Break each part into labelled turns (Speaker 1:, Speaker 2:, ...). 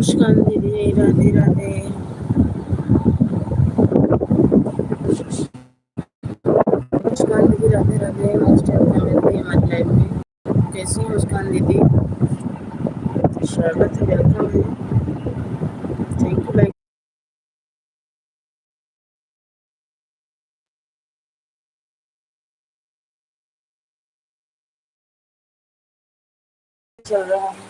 Speaker 1: मुस्कान दीदी राधे राधे। मुस्कान दीदी Radhe Radhe. Next time मिलते हैं हमारी लाइफ में। कैसी हैं मुस्कान दीदी? स्वागत है, वेलकम है। थैंक यू लाइक चल रहा है।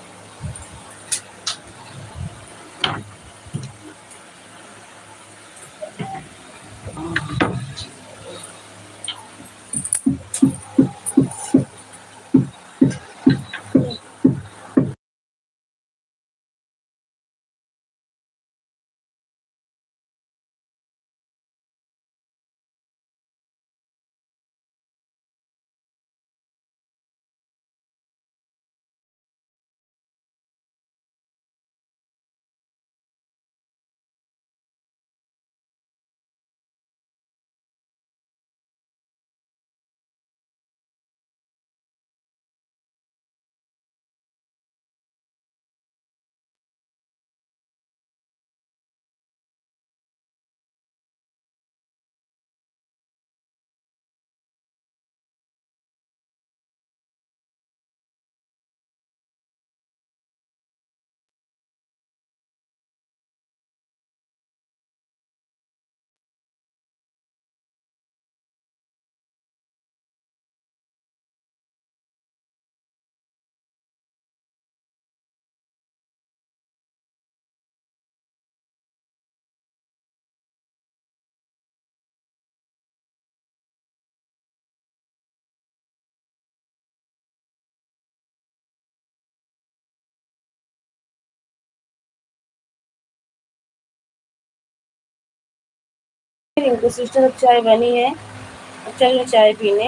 Speaker 1: रिंकू सिस्टर अब चाय बनी है, अब चलो चाय पीने।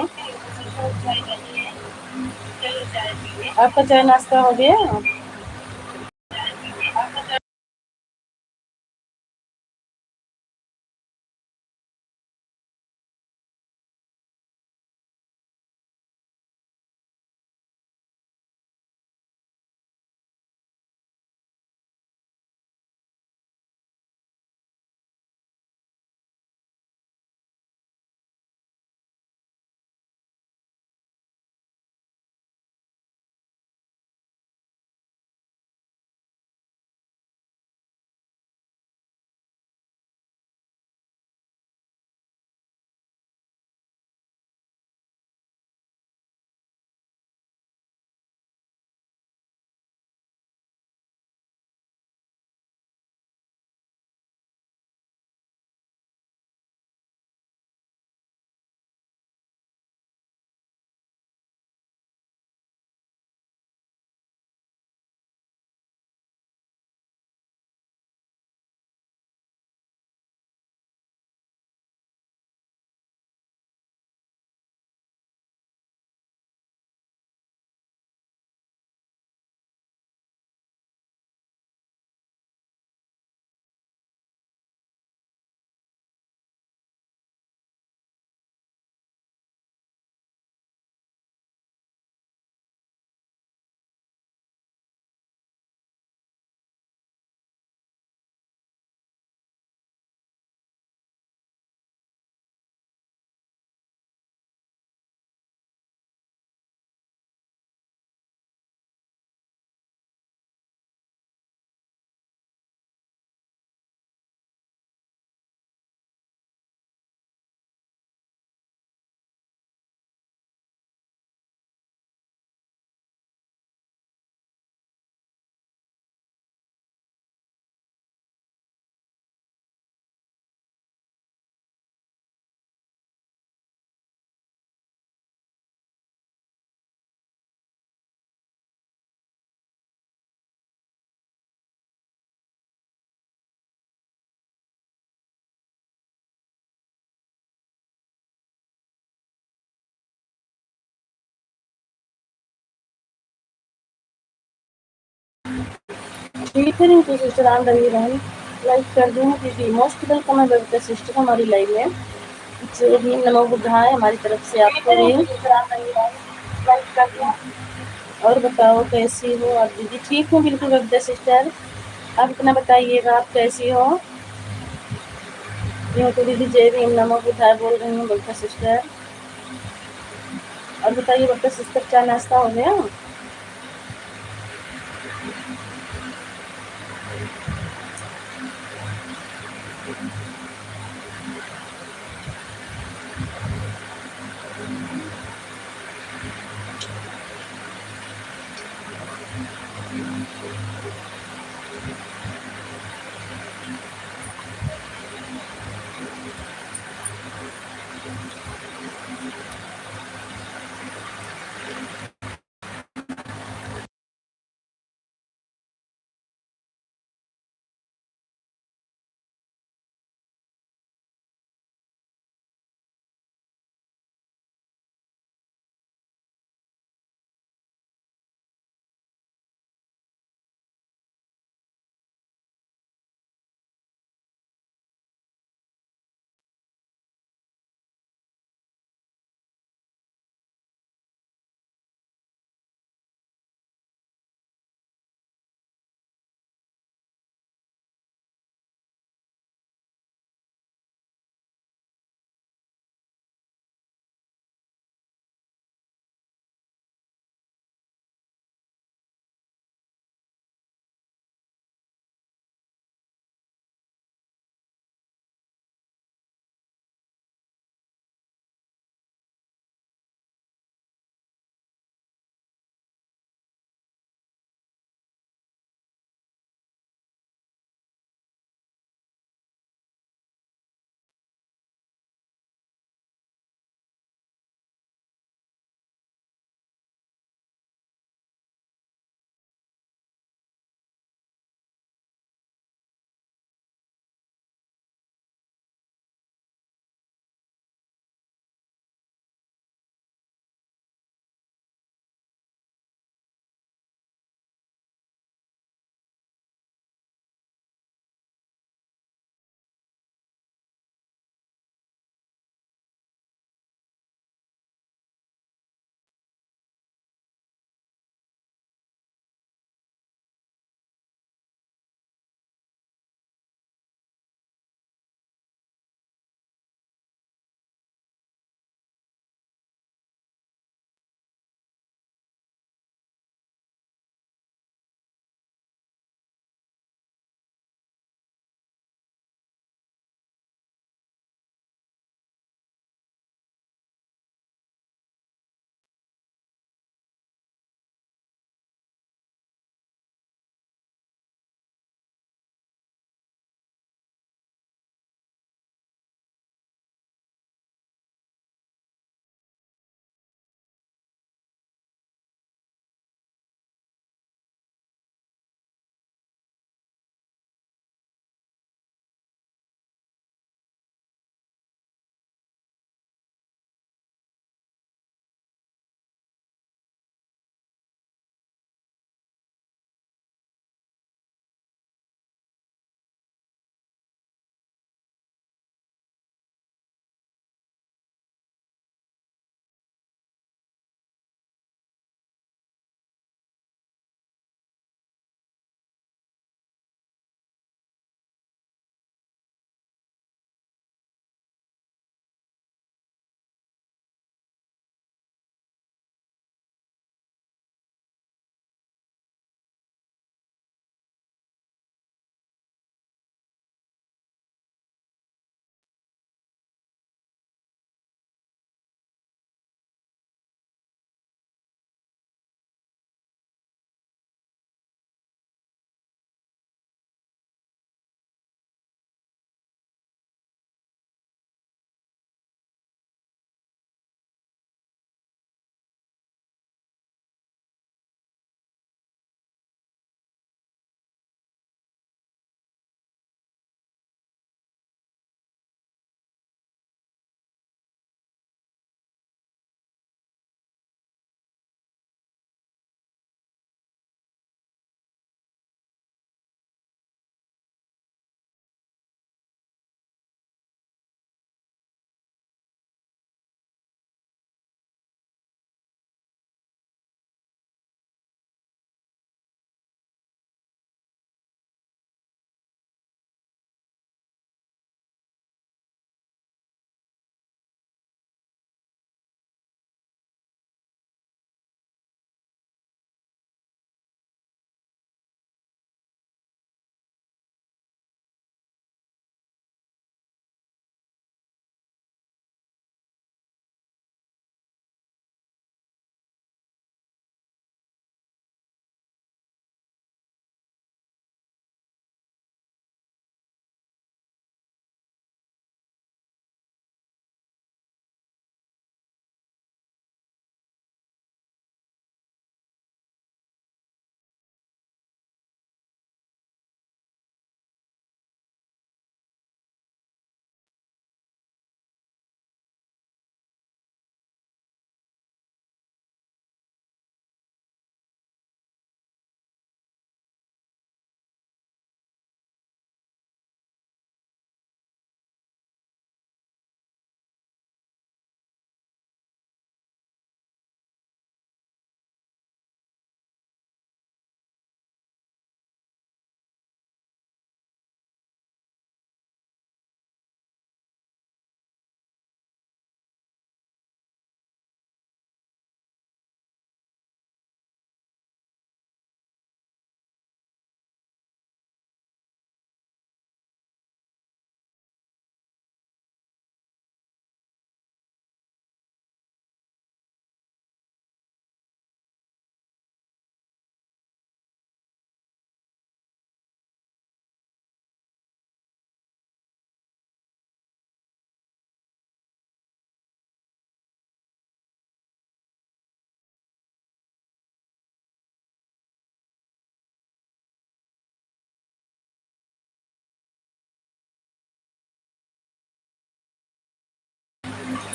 Speaker 1: आपका चाय नाश्ता हो गया? ठीक है रिंकू सिस्टर, ऑन रही रहें, लाइक कर दूँ क्योंकि मोस्ट वेलकम है बबीता सिस्टर हमारी लाइफ में। जो भी नमो बुद्धाय हमारी तरफ से आपको भी। लाइक कर दूँ। और बताओ कैसी हो आप दीदी? ठीक हूँ बिल्कुल बबीता सिस्टर। आप इतना बताइएगा, आप कैसी हो? यूँ तो दीदी जय भीम नमो बुद्धाय बोल रही हूँ बड़का सिस्टर। और बताइए बड़का सिस्टर, क्या नाश्ता हो गया?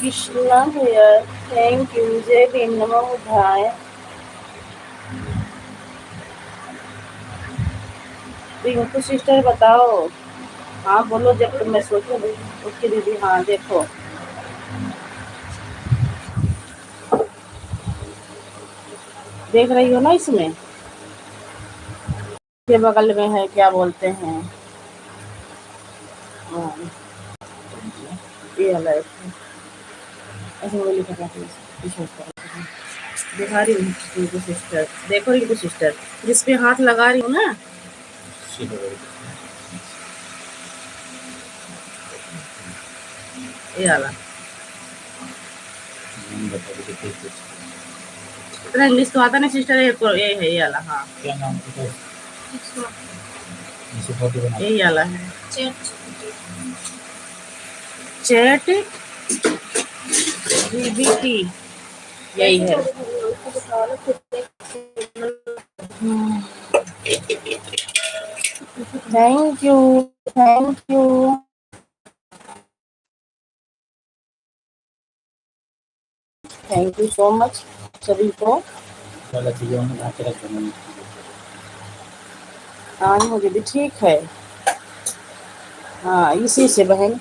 Speaker 1: Krishna here, thank you. जय भीम, नमो बुद्धाय। रिंकू सिस्टर बताओ। हाँ बोलो, जब तुम मैं सोचूं। ओके दीदी, हाँ देखो। देख रही हो ना इसमें, के बगल में है, क्या बोलते हैं, हाँ, ये वाला ऐसे वो लिखा था दिखा रही हूँ रिंकू सिस्टर। देखो रिंकू सिस्टर, जिस पे हाथ लगा रही हूँ ना, ये वाला। इतना इंग्लिश तो आता नहीं सिस्टर, ये है ये वाला। हाँ, क्या नाम है? यही वाला है, चैट जीबीटी, यही है। Thank you, thank you, thank you so much सभी को। हाँ मुझे भी ठीक है। हाँ इसी से बहन।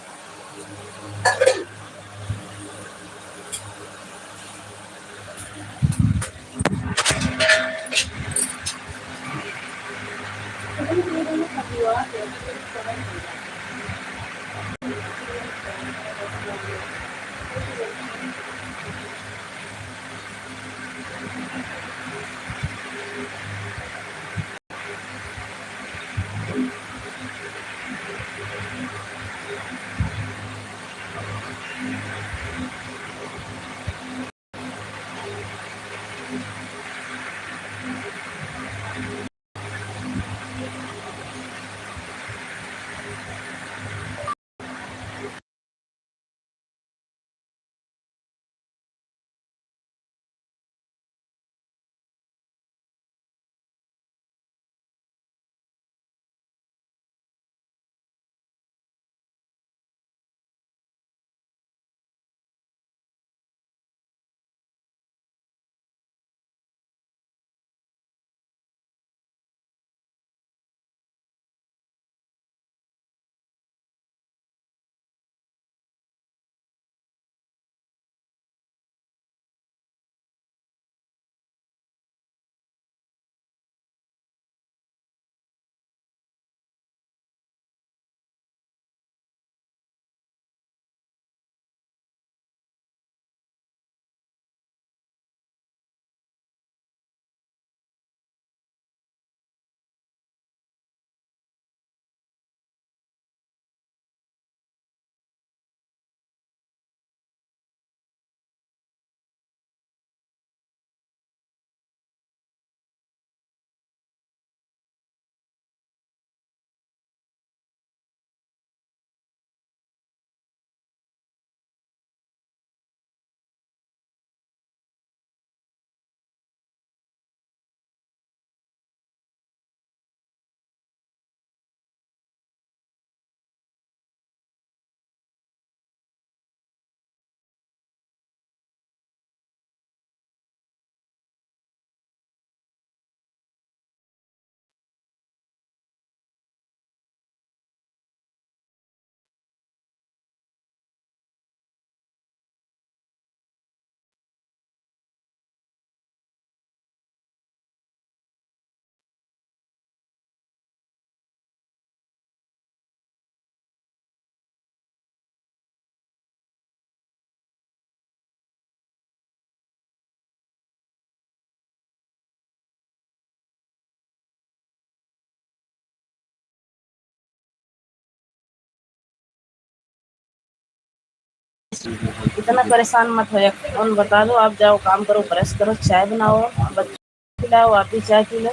Speaker 1: इतना परेशान मत हो, फोन बता दो, आप जाओ काम करो, ब्रश करो, चाय बनाओ, बच्चों को खिलाओ, आप भी चाय पी लो।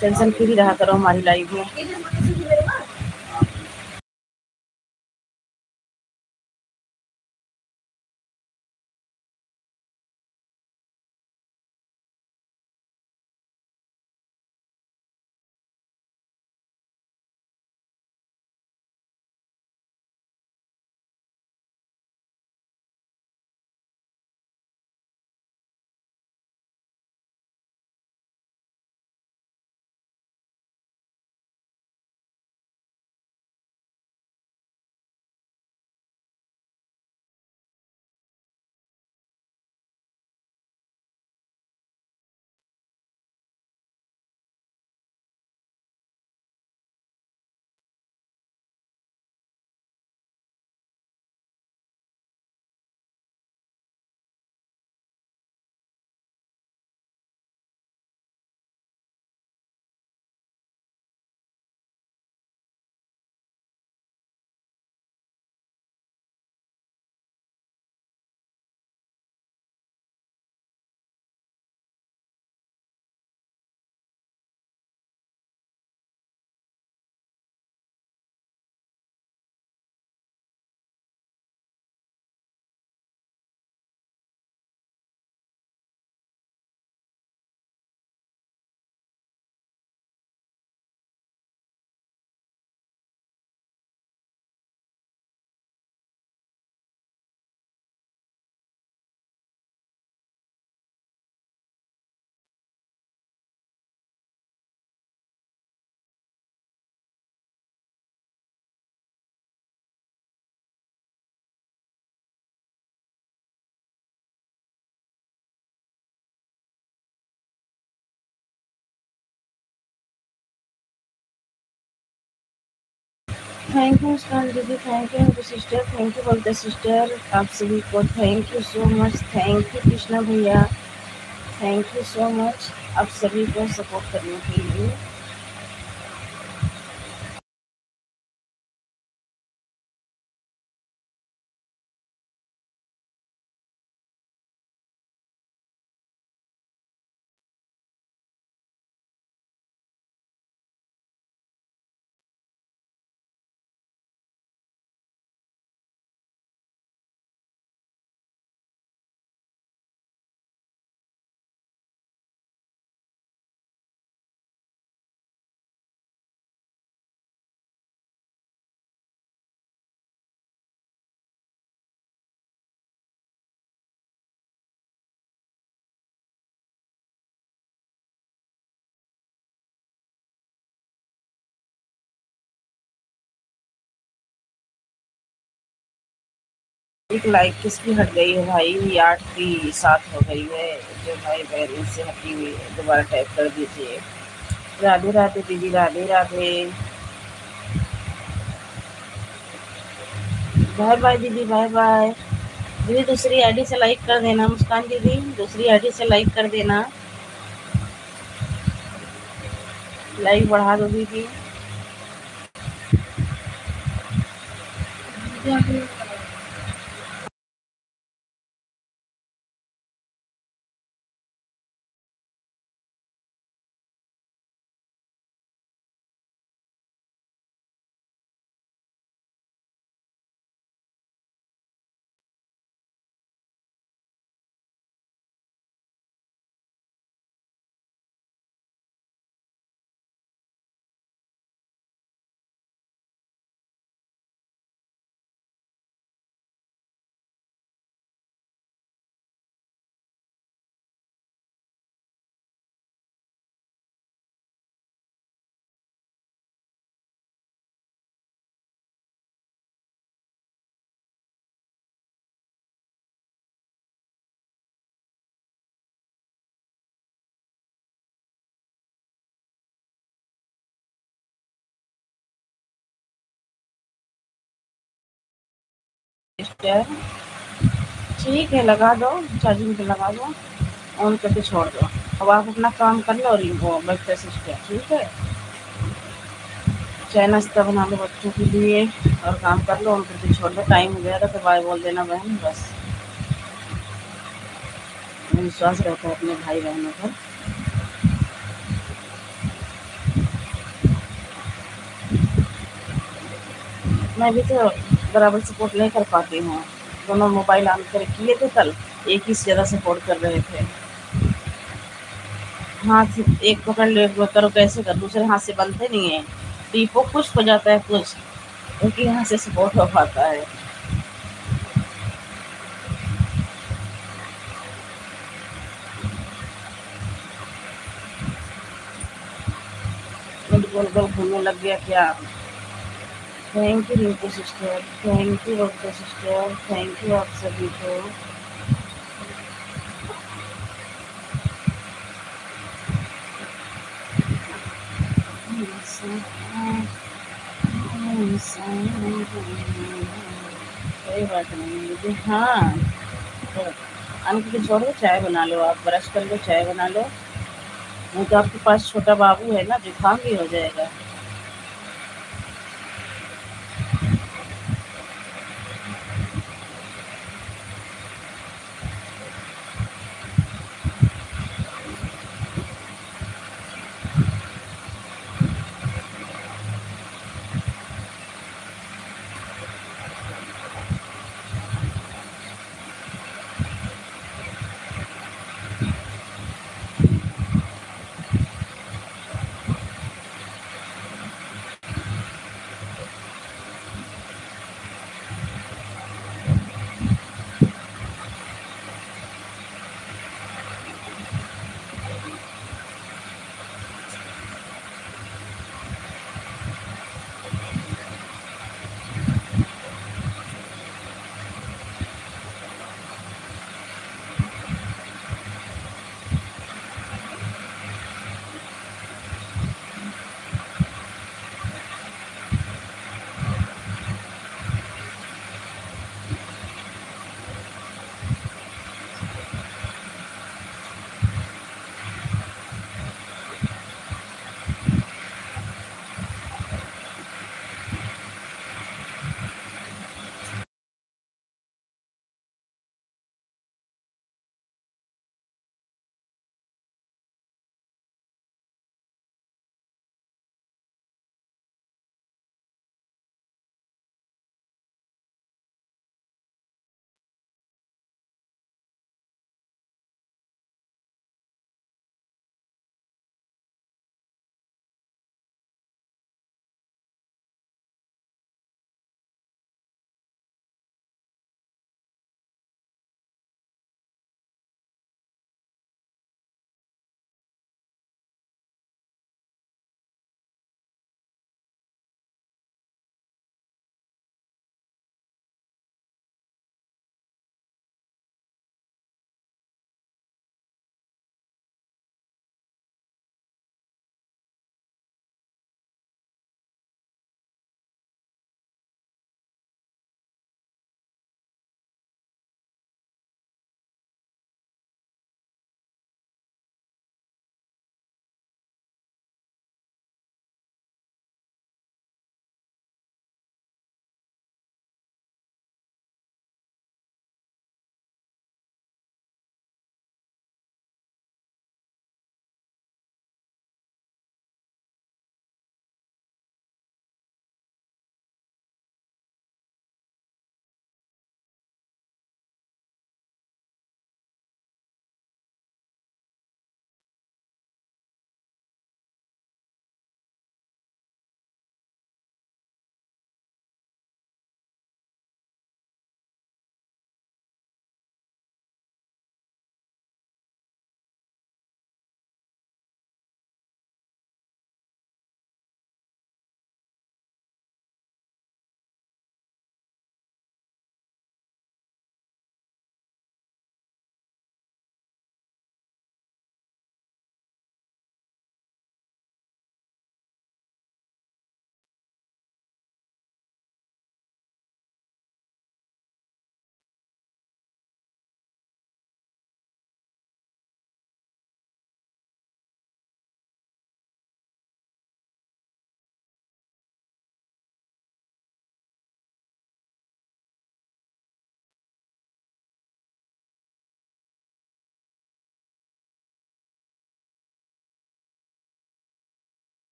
Speaker 1: टेंशन फ्री रहा करो हमारी लाइफ में। थैंक यू मुस्कान दीदी, thank you sister, thank you Balta sister, आप सभी को thank you so much, thank you Krishna भैया, थैंक यू सो मच आप सभी को सपोर्ट करने के लिए। एक लाइक किसकी हट गई है भाई, 8 की 7 हो गई है, जो भाई बैलेंस से हटी हुई है दोबारा टाइप कर दीजिए। राधे राधे दीदी, राधे राधे, बाय बाय दीदी, बाय बाय दीदी। दूसरी आईडी से लाइक कर देना मुस्कान दीदी, दूसरी आईडी से लाइक कर देना, लाइक बढ़ा दो दीदी। सिस्टर ठीक है, लगा दो, चार्जिंग पे लगा दो, ऑन करके छोड़ दो। अब आप अपना काम कर लो, और वो बच्चा सिस्टर ठीक है, चाय नाश्ता बना लो बच्चों के लिए और काम कर लो, ऑन करके छोड़ दो। टाइम हो गया था तो बाय बोल देना बहन, बस विश्वास रहता है अपने भाई बहनों पर। मैं भी तो बराबर सपोर्ट नहीं कर पाती हूँ, दोनों मोबाइल ऑन कर किए थे कल, एक ही से ज़्यादा सपोर्ट कर रहे थे। हाथ एक पकड़ ले करो, कैसे कर, दूसरे हाथ से बनते नहीं है, टीपो कुछ हो जाता है कुछ, एक ही हाथ से सपोर्ट हो पाता है। गोल गोल गोल घूमने लग गया क्या। Thank you Rinku sister, thank you Babita sister, thank you आप सभी को। कोई बात नहीं दीदी, हाँ तो आने के छोड़ दो, चाय बना लो, आप ब्रश कर लो, चाय बना लो, नहीं तो आपके पास छोटा बाबू है ना, जुकाम भी हो जाएगा।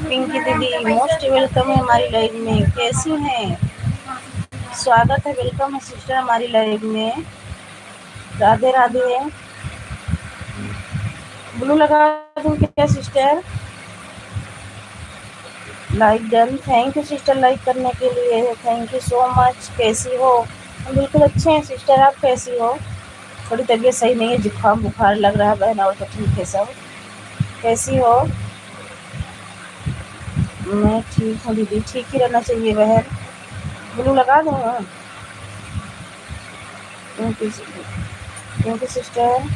Speaker 1: पिंकी दीदी मोस्ट वेलकम है हमारी लाइव में, कैसी हैं? स्वागत है, वेलकम है सिस्टर हमारी लाइव में। राधे राधे। ब्लू लगा दूं क्या sister? Like done, thank you sister like करने के लिए, थैंक यू सो मच। कैसी हो? हम बिल्कुल अच्छे हैं सिस्टर, आप कैसी हो? थोड़ी तबीयत सही नहीं है, जुकाम बुखार लग रहा है बहन, और तो ठीक है सब। कैसी हो? मैं ठीक हूँ दीदी, ठीक ही रहना चाहिए बहन। ब्लू लगा दूँ? क्योंकि क्योंकि सिस्टर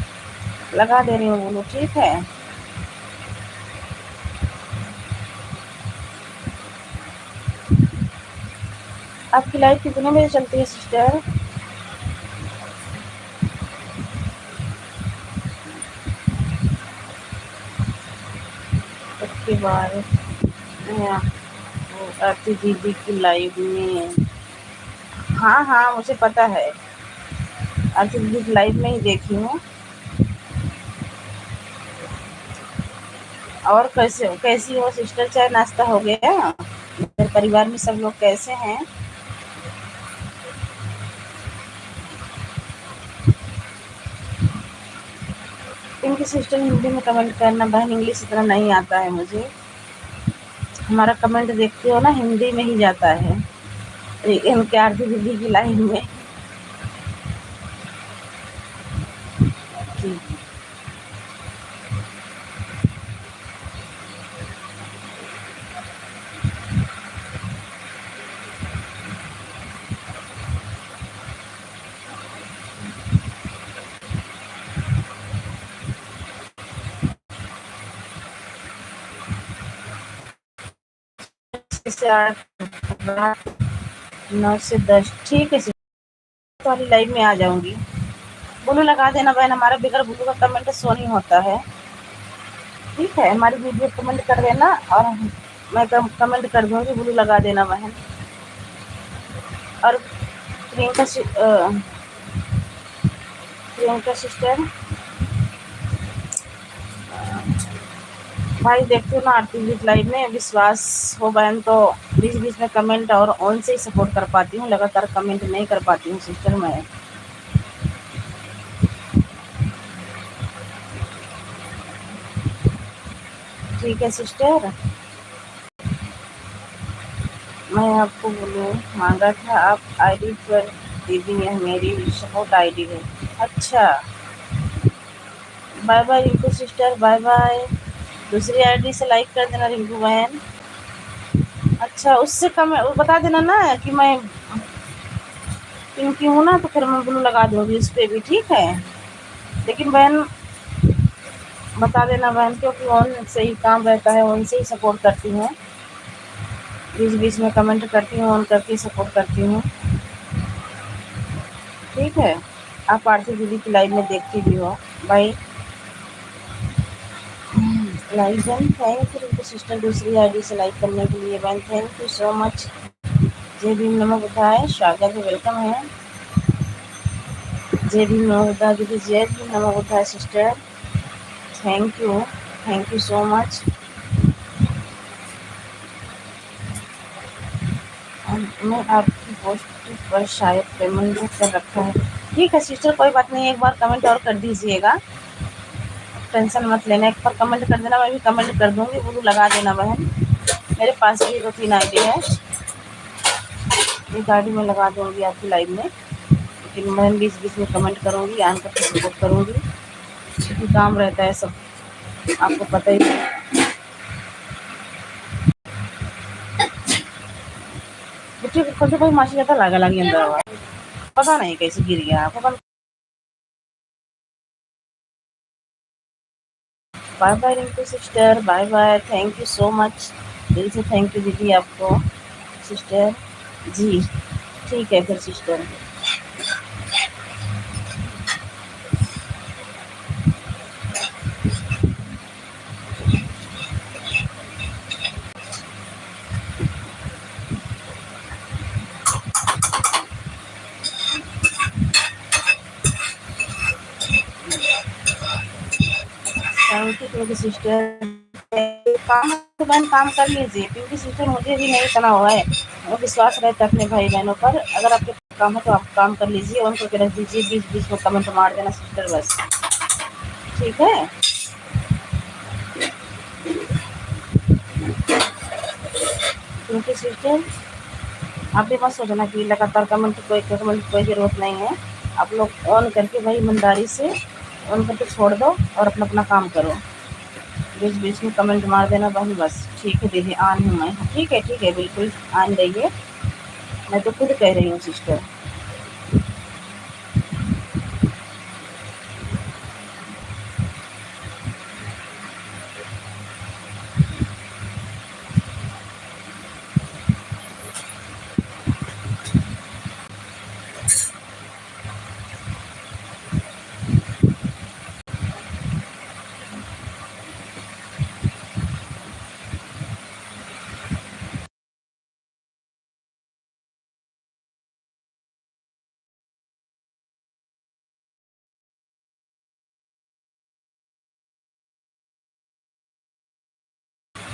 Speaker 1: लगा दे रही हूँ ब्लू, ठीक है। आपकी लाइफ कितने बजे चलती है सिस्टर? उसके बाद मैं आती दीदी की लाइव में। हाँ हाँ मुझे पता है, आती दीदी की लाइव में ही देखी हूँ। और कैसी हो सिस्टर, चाय नाश्ता हो गया? मेरे परिवार में सब लोग कैसे हैं? इनकी सिस्टर हिंदी में कमेंट करना बहन, इंग्लिश इतना नहीं आता है मुझे। हमारा कमेंट देखते हो ना, हिंदी में ही जाता है। इनके आरती दीदी की लाइन में। जी। से 8, 9 से 10, ठीक है सिस्टर, तुम्हारी लाइव में आ जाऊंगी। ब्लू लगा देना बहन, हमारा बिगर ब्लू का कमेंट शो नहीं होता है। ठीक है, हमारी वीडियो कमेंट कर देना और मैं कमेंट कर दूंगी, ब्लू लगा देना बहन। और प्रियंका सिस्टर, भाई देखते हो ना आरती जी लाइव में, विश्वास हो बहन तो बीच बीच में कमेंट और ऑन से ही सपोर्ट कर पाती हूँ, लगातार कमेंट नहीं कर पाती हूँ सिस्टर मैं। ठीक है सिस्टर, मैं आपको बोलूँ मांगा था, आप आईडी पर दीदी है, मेरी सपोर्ट आईडी है। अच्छा, bye bye Rinku sister, bye bye. दूसरी आईडी से लाइक कर देना रिंकू बहन। अच्छा, उससे कम वो बता देना ना कि मैं पिंकी हूँ ना, तो फिर मैं ब्लू लगा दूंगी उस पर भी, ठीक है। लेकिन बहन बता देना बहन, क्योंकि ऑन से ही काम रहता है, ऑन से ही सपोर्ट करती हूँ, बीच बीच में कमेंट करती हूँ, ऑन करके सपोर्ट करती हूँ, ठीक है। आप आरती दीदी की लाइव में देखती भी हो भाई। लाइक बहन, थैंक यू रिंकू सिस्टर दूसरी आईडी से लाइक करने के लिए बहन, थैंक यू सो मच। जय भीम नमो बुद्धाय, स्वागत है, वेलकम है। जय भीम नमो बुद्धाय दीदी, जय भीम नमो बुद्धाय sister, thank you so much. मैं आपकी पोस्ट पर शायद पेमेंट कर रखा है। ठीक है सिस्टर, कोई बात नहीं, एक बार कमेंट और कर दीजिएगा, टेंशन मत लेना, एक बार कमेंट कर देना, मैं भी कमेंट कर दूंगी, ब्लू लगा देना बहन। मेरे पास भी 2-3 आईडी है, एक आईडी में लगा दूंगी आपकी लाइव में, लेकिन मैं बीच बीच में कमेंट करूंगी, आन करके सपोर्ट करूंगी, क्योंकि काम रहता है सब, आपको पता ही है। बच्चे कल से कोई मासी जाता लागा लगी अंदर, पता नहीं कैसे गिर गया, पता। Bye bye Rinku sister, bye bye, thank you so much, दिल से थैंक यू दीदी आपको सिस्टर जी। ठीक है फिर सिस्टर। थैंक यू सिस्टर, काम तो बहन काम कर लीजिए, क्योंकि सिस्टर मुझे भी नहीं इतना हुआ है, वो विश्वास रहता है अपने भाई बहनों पर। अगर आपके काम है तो आप काम कर लीजिए, ऑन करके रख दीजिए, बीच बीच में कमेंट मार देना सिस्टर बस, ठीक है। क्योंकि सिस्टर आप भी मत सोचना कि लगातार कमेंट की कोई ज़रूरत नहीं है। आप लोग ऑन करके भाई ईमानदारी से ऑन करके छोड़ दो और अपना अपना काम करो, बीच बीच में कमेंट मार देना बहन बस। ठीक है दीदी, ऑन हूँ मैं, ठीक है बिल्कुल ऑन रहिए, मैं तो खुद कह रही हूँ सिस्टर।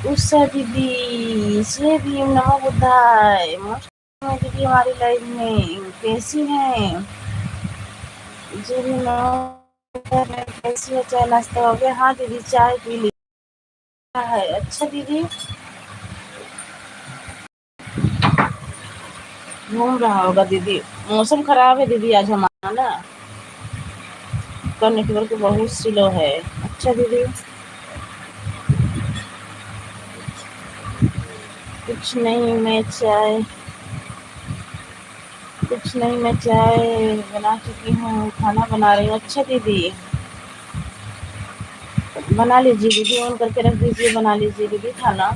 Speaker 1: उषा दीदी, जय भीम, नमो बुद्धाय। मोस्ट दीदी हमारी लाइफ में कैसी हैं? जय भीम, नमो बुद्धाय। कैसी हो? चाय नाश्ता हो गया? हाँ दीदी, चाय पी लिया है। अच्छा दीदी, घूम रहा होगा दीदी, मौसम खराब है दीदी आज हमारा ना, का नेटवर्क बहुत स्लो है। अच्छा दीदी, कुछ नहीं, मैं चाय बना चुकी हूँ, खाना बना रही हूँ। अच्छा दीदी, बना लीजिए दीदी, ऑन करके रख दीजिए, बना लीजिए दीदी खाना।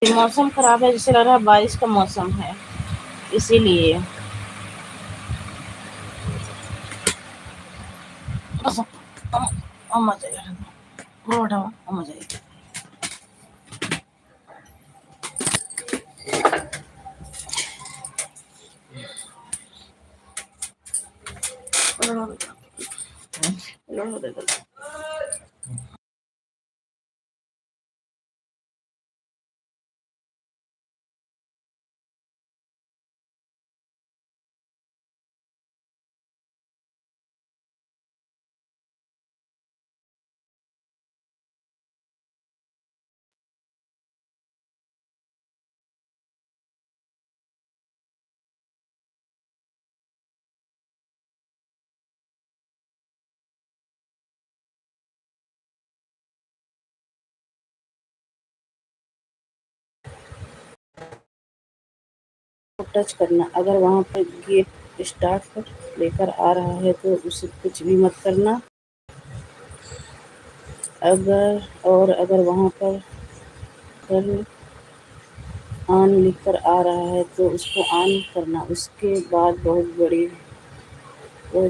Speaker 1: मौसम खराब है, जैसे लग रहा है बारिश का मौसम है, इसीलिए। अम्मा जाएगा, अम्मा जाएगा। टच करना, अगर वहाँ पर गेट स्टार्ट पर लेकर आ रहा है तो उसे कुछ भी मत करना। अगर वहाँ पर टर्न ऑन लिखकर आ रहा है तो उसको ऑन करना। उसके बाद बहुत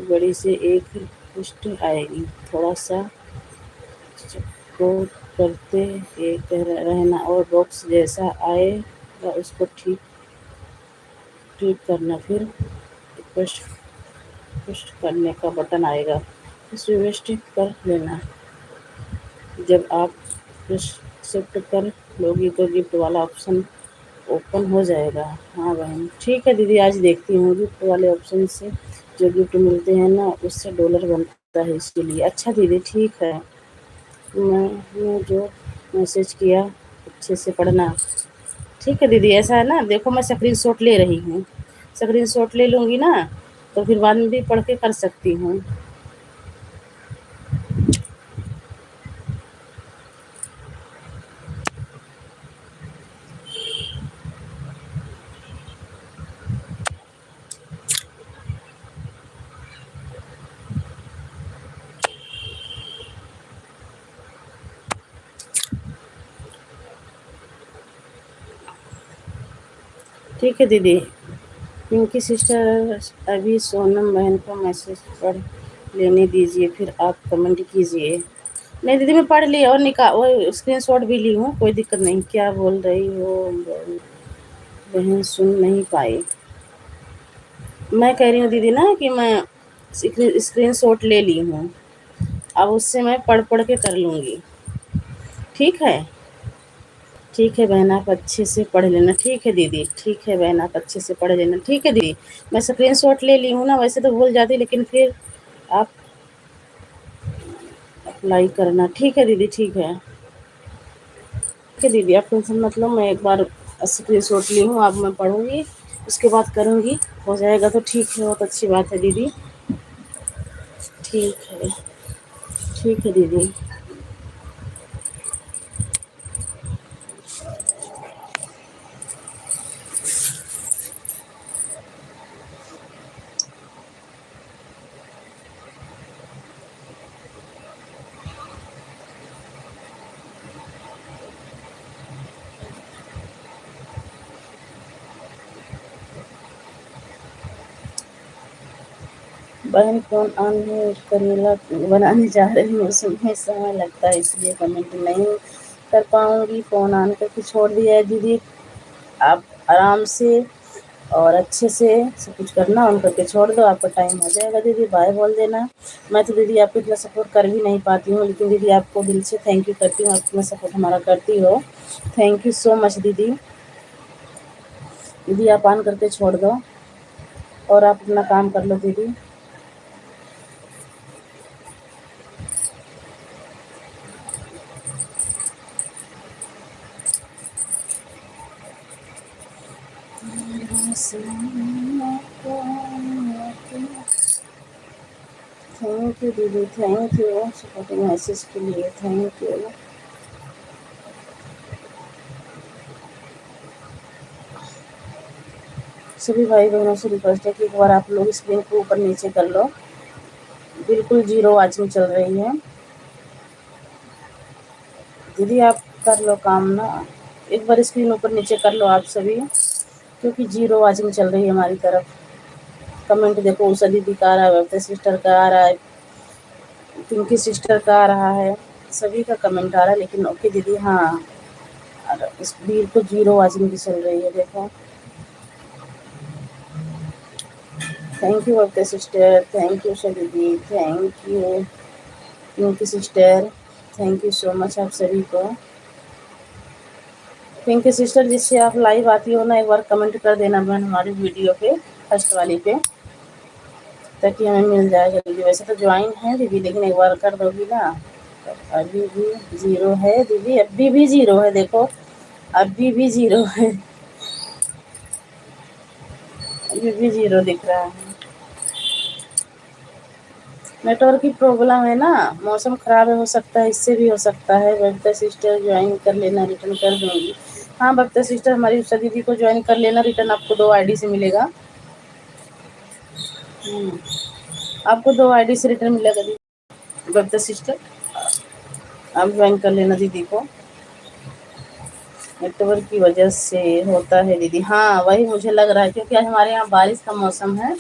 Speaker 1: बड़ी से एक लिस्ट आएगी, थोड़ा सा चेक करते रहना, और बॉक्स जैसा आएगा उसको ठीक करना, फिर पुश पुश करने का बटन आएगा, उसे वेस्ट कर लेना। जब आप शिफ्ट कर लोगी तो गिफ्ट वाला ऑप्शन ओपन हो जाएगा। हाँ बहन, ठीक है दीदी, आज देखती हूँ गिफ्ट वाले ऑप्शन से जो गिफ्ट मिलते हैं ना, उससे डॉलर बनता है, इसके लिए। अच्छा दीदी, ठीक है, मैंने जो मैसेज किया अच्छे से पढ़ना। ठीक है दीदी, ऐसा है ना, देखो मैं स्क्रीनशॉट ले रही हूँ, स्क्रीनशॉट ले लूँगी ना तो फिर बाद में भी पढ़ के कर सकती हूँ। ठीक है दीदी, पिंकी सिस्टर, अभी सोनम बहन को मैसेज पढ़ लेने दीजिए, फिर आप कमेंट कीजिए। नहीं दीदी, मैं पढ़ ली और वो स्क्रीनशॉट भी ली हूँ, कोई दिक्कत नहीं। क्या बोल रही हो बहन, सुन नहीं पाई। मैं कह रही हूँ दीदी ना कि मैं स्क्रीन शॉट ले ली हूँ। अब उससे मैं पढ़ पढ़ के कर लूँगी। ठीक है। ठीक है बहन, आप अच्छे से पढ़ लेना। ठीक है दीदी, ठीक है बहन, आप अच्छे से पढ़ लेना। ठीक है दीदी, मैं स्क्रीन शॉट ले ली हूँ ना, वैसे तो भूल जाती लेकिन फिर आप अप्लाई करना। ठीक है दीदी, ठीक है। ठीक है दीदी, आप टेंशन मत लो, मैं एक बार स्क्रीन शॉट ली हूँ, अब मैं पढ़ूँगी, उसके बाद करूँगी। हो जाएगा तो ठीक है, बहुत अच्छी बात है दीदी। ठीक है। ठीक है दीदी। बहन फ़ोन ऑन है, करेला बनाने जा रही हूँ, उसमें समय लगता है इसलिए कमेंट नहीं कर पाऊँगी। फ़ोन ऑन करके छोड़ दिया है दीदी। आप आराम से और अच्छे से सब कुछ करना, ऑन करके छोड़ दो, आपका टाइम हो जाएगा दीदी, बाय बोल देना। मैं तो दीदी आपको इतना सपोर्ट कर भी नहीं पाती हूँ, लेकिन दीदी आपको दिल से थैंक यू करती हूँ, आप इतना सपोर्ट हमारा करती हो। थैंक यू सो मच दीदी। दीदी आप ऑन करके छोड़ दो और आप अपना काम कर लो दीदी। थैंक यू दीदी, थैंक यू सपोर्टिंग मैसेज के लिए, थैंक यू। सभी भाई बहनों से रिक्वेस्ट है कि एक बार आप लोग स्क्रीन को ऊपर नीचे कर लो। बिल्कुल जीरो वाचिंग चल रही है दीदी, आप कर लो काम ना, एक बार स्क्रीन ऊपर नीचे कर लो आप सभी, क्योंकि जीरो वाचिंग चल रही है हमारी तरफ। कमेंट देखो, उषा दीदी का आ रहा है, बबीता सिस्टर का आ रहा है, पिंकी सिस्टर का आ रहा है, सभी का कमेंट आ रहा है, लेकिन ओके दीदी। हाँ, इस बिल्कुल जीरो वाचिंग की चल रही है देखो। Thank you Babita sister, thank you Usha दीदी, thank you Pinky sister, thank you so much आप सभी को। पिंकी सिस्टर, जिससे आप लाइव आती हो ना, एक बार कमेंट कर देना बहन हमारी वीडियो पे, फर्स्ट वाली पे, ताकि हमें मिल जाए जल्दी। वैसे तो ज्वाइन है दीदी, लेकिन एक बार कर दोगी ना। अभी भी जीरो है दीदी, अभी भी जीरो है देखो, अभी भी जीरो है, अभी भी जीरो दिख रहा है। नेटवर्क की प्रॉब्लम है ना, मौसम खराब है, हो सकता है इससे भी हो सकता है। बबीता सिस्टर ज्वाइन कर लेना, रिटर्न कर दूंगी। हाँ बबीता सिस्टर, हमारी उषा दीदी को ज्वाइन कर लेना, रिटर्न आपको 2 आईडी से मिलेगा। आपको 2 आईडी से रिटर्न मिलेगा दीदी। बबीता सिस्टर, आप ज्वाइन कर लेना दीदी को। नेटवर्क की वजह से होता है दीदी, हाँ वही मुझे लग रहा है, क्योंकि आज हमारे यहाँ बारिश का मौसम है,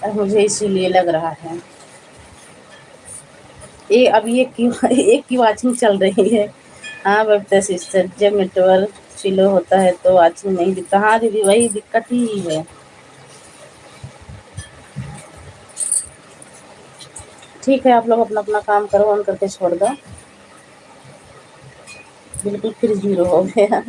Speaker 1: मुझे इसीलिए लग रहा है। ये अब ये क्यों एक की वाचिंग चल रही है। हाँ बबीता सिस्टर, जब नेटवर्क स्लो होता है तो वाचिंग नहीं दिखता। हाँ दीदी, वही दिक्कत ही है। ठीक है, आप लोग अपना अपना काम करो, ऑन करके छोड़ दो। बिल्कुल फिर जीरो हो गया।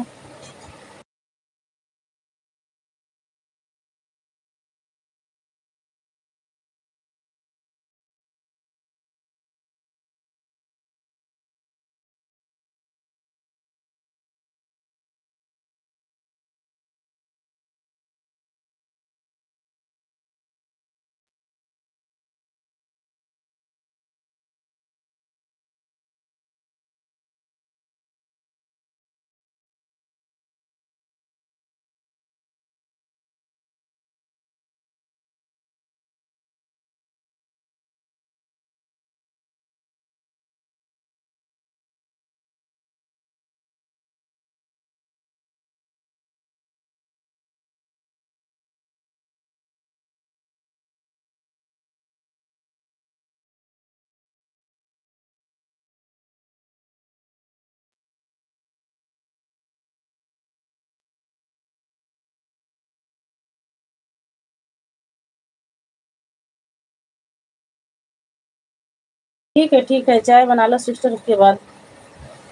Speaker 1: ठीक है, चाय बना लो सिस्टर, उसके बाद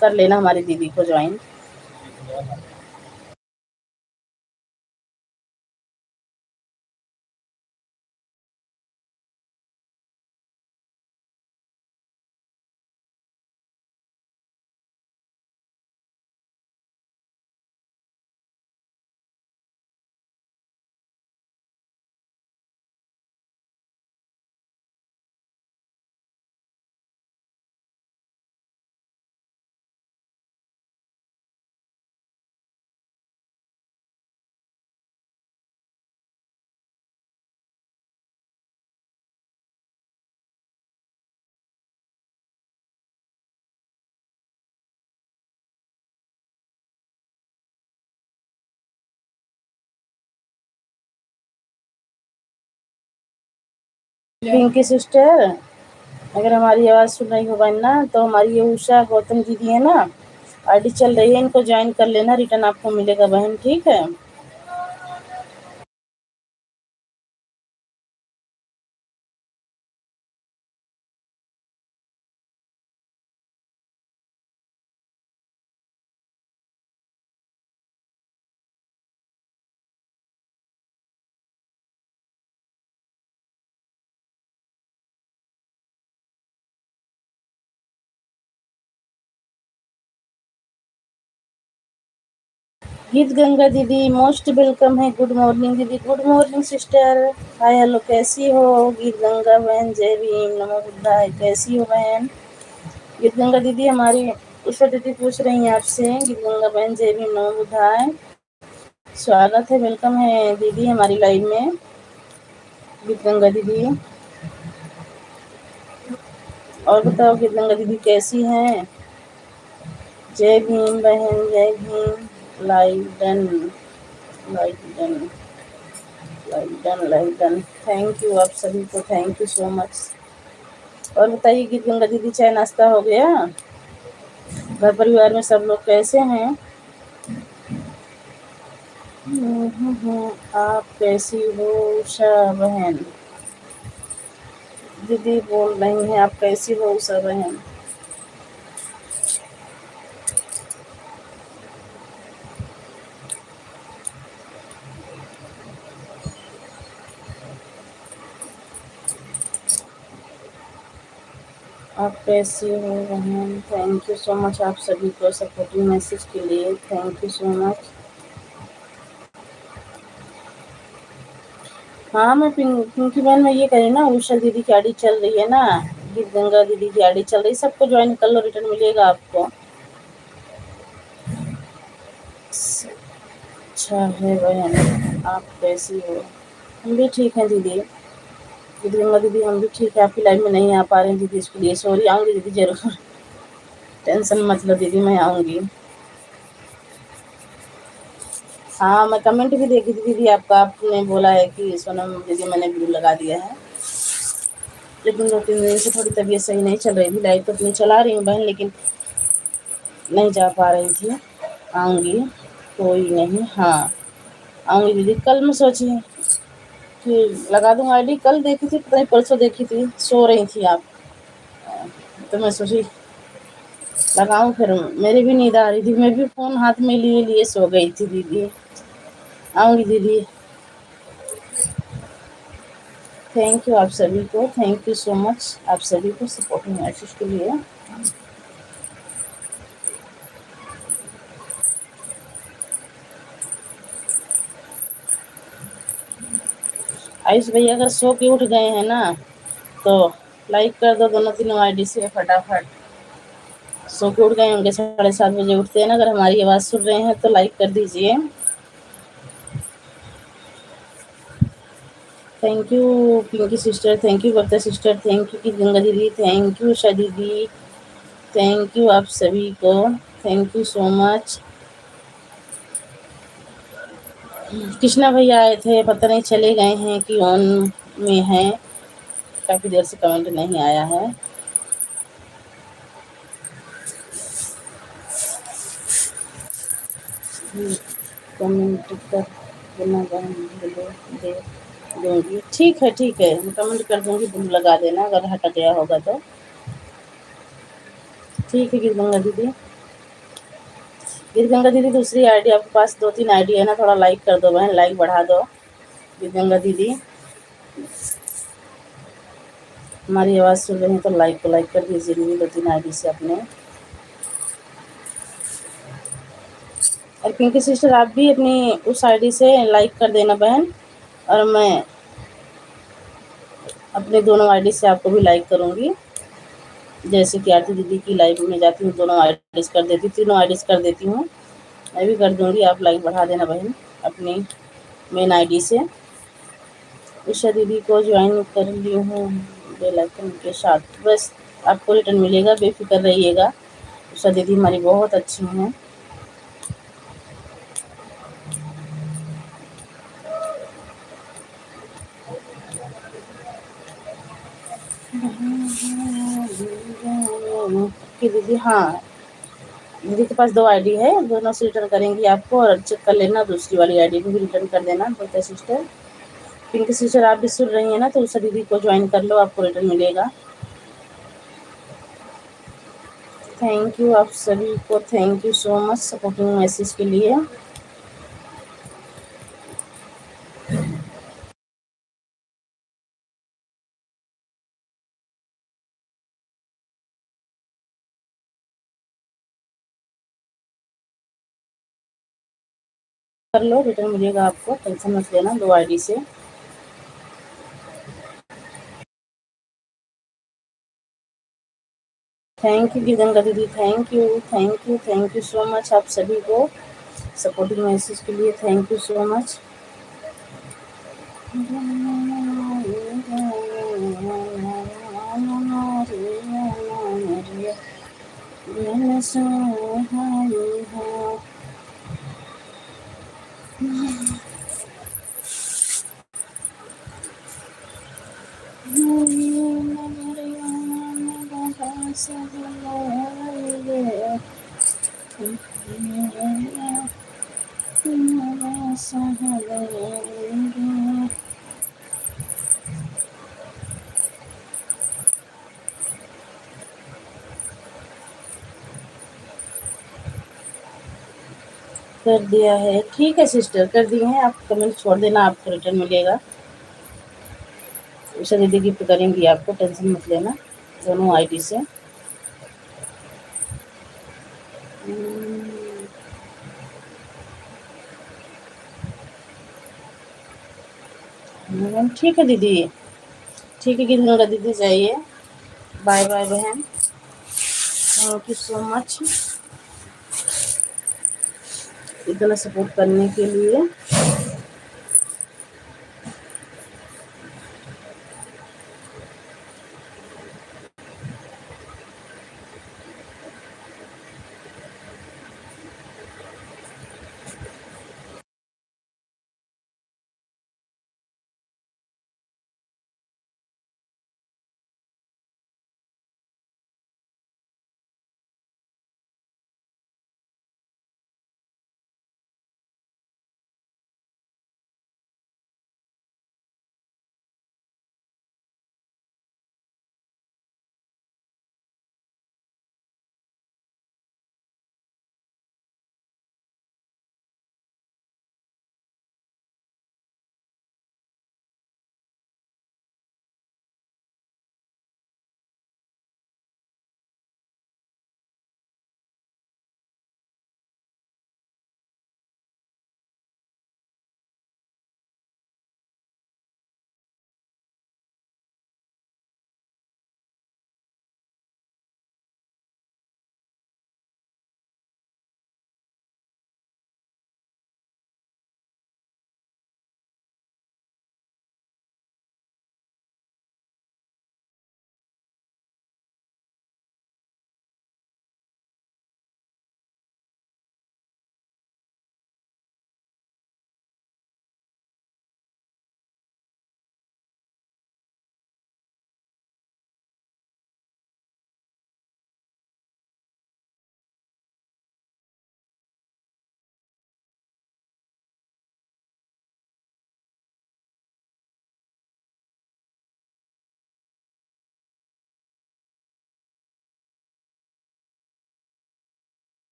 Speaker 1: कर लेना हमारी दीदी को ज्वाइन। पिंकी सिस्टर, अगर हमारी आवाज़ सुन रही हो बहन ना, तो हमारी ये उषा गौतम दीदी है ना, आईडी चल रही है, इनको ज्वाइन कर लेना, रिटर्न आपको मिलेगा बहन, ठीक है। गीत गंगा दीदी मोस्ट वेलकम है। गुड मॉर्निंग दीदी, good morning sister. Hi hello, कैसी हो गीत गंगा बहन? जय भीम, नमो बुद्धाय। कैसी हो बहन गीत गंगा दीदी? हमारी उषा दीदी पूछ रही हैं आपसे। गीत गंगा बहन, जय भीम, नमो बुद्धाय। स्वागत है, वेलकम है दीदी हमारी लाइव में। गीत गंगा दीदी, और बताओ गीत गंगा दीदी कैसी हैं? जय भीम बहन, जय Bhim. Live done, live done, live done, live done. Thank you आप सभी को, थैंक यू सो मच। और बताइए गीत गंगा दीदी, चाय नाश्ता हो गया? घर परिवार में सब लोग कैसे हैं? आप कैसी हो उषा बहन? दीदी बोल रही हैं आप कैसी हो उषा बहन? आप कैसी हो बहन? थैंक यू सो मच आप सभी को सपोर्टिंग मैसेज के लिए, थैंक यू सो मच। हाँ, मैं पिंकी बहन में ये कह रही ना, उषा दीदी की आईडी चल रही है ना, गीत गंगा दीदी की आईडी चल रही, सबको ज्वाइन कर लो, रिटर्न मिलेगा आपको। अच्छा है बहन, आप कैसी हो? हम भी ठीक हैं दीदी। गीत गंगा दीदी हम भी ठीक है, आपकी लाइफ में नहीं आ पा रहे हैं दीदी, इसके लिए सॉरी। आऊँगी दीदी जरूर, टेंशन मत लो दीदी, मैं आऊँगी। हाँ, मैं कमेंट भी देखी थी दीदी आपका, आपने बोला है कि सोनम दीदी मैंने व्यू लगा दिया है, लेकिन 2-3 दिन से थोड़ी तबीयत सही नहीं चल रही थी। लाइव तो अपनी चला रही हूँ बहन, लेकिन नहीं जा पा रही थी। आऊँगी, कोई नहीं, हाँ आऊँगी दीदी। कल मैं सोची कि लगा दूँ आईडी, कल देखी थी, पता नहीं परसों देखी थी, सो रही थी आप, तो मैं सोची लगाऊँ, फिर मेरी भी नींद आ रही थी, मैं भी फ़ोन हाथ में लिए लिए सो गई थी दीदी। आऊँगी दीदी, थैंक यू आप सभी को, थैंक यू सो मच आप सभी को सपोर्टिंग मैसेज के लिए। आयुष भैया अगर सो के उठ गए हैं ना, तो लाइक कर दो दोनों तीनों आईडी से फटाफट। सो के उठ गए होंगे, 7:30 बजे उठते हैं ना, अगर हमारी आवाज़ सुन रहे हैं तो लाइक कर दीजिए। Thank you Pinky sister, thank you बरता सिस्टर, थैंक यू की गंगा दीदी, थैंक यू उषा दीदी, थैंक यू आप सभी को, thank you so much. Krishna भैया आए थे, पता नहीं चले गए हैं कि ऑन में हैं, काफ़ी देर से कमेंट नहीं आया है। कमेंट कर देना बहन, दे दूँगी। ठीक है, मैं कमेंट कर दूँगी, ब्लू लगा देना अगर हट गया होगा तो। ठीक है गिरगंगा दीदी। गिरगंगा दीदी दूसरी आईडी आपके पास 2-3 आईडी है ना, थोड़ा लाइक कर दो बहन, लाइक बढ़ा दो। गिरगंगा दीदी हमारी आवाज़ सुन रही हैं तो लाइक को लाइक कर दीजिए दीदी 2-3 आईडी से अपने। और पिंकी सिस्टर आप भी अपनी उस आईडी से लाइक कर देना बहन, और मैं अपने दोनों आईडी से आपको भी लाइक करूँगी। जैसे कि आरती दीदी की लाइव में जाती हूँ, दोनों आईडीज कर देती हूँ, तीनों आईडीज कर देती हूँ, मैं भी कर दूँगी। आप लाइक बढ़ा देना बहन अपनी मेन आईडी से। उषा दीदी को ज्वाइन कर ली हूँ बेल आइकन के साथ, बस आपको रिटर्न मिलेगा, बेफिक्र रहिएगा। उषा दीदी हमारी बहुत अच्छी हैं। कि दीदी हाँ, दीदी के पास 2 आईडी है, दोनों से रिटर्न करेंगी आपको, और चेक कर लेना दूसरी वाली आईडी को भी रिटर्न कर देना बोलते सिस्टर। पिंकी सिस्टर आप भी सुन रही हैं ना, तो उषा दीदी को ज्वाइन कर लो, आपको रिटर्न मिलेगा। थैंक यू आप सभी को, thank you so much supporting message के लिए। कर लो, रिटर्न मिलेगा आपको, टेंशन मत लेना 2 आईडी से। थैंक यू गिरगंगा दीदी, thank you, thank you, thank you so much आप सभी को सपोर्टिंग मैसेज के लिए, थैंक यू सो मच। कर दिया है, ठीक है सिस्टर, कर दिए हैं। आप कमेंट छोड़ देना, आपको रिटर्न मिलेगा। उषा दीदी गिफ्ट करेंगी आपको, टेंशन मत लेना दोनों आईडी से। ठीक है दीदी, ठीक है गिरगंगा दीदी, जाइए, बाय बाय बहन, थैंक यू सो मच इतना सपोर्ट करने के लिए।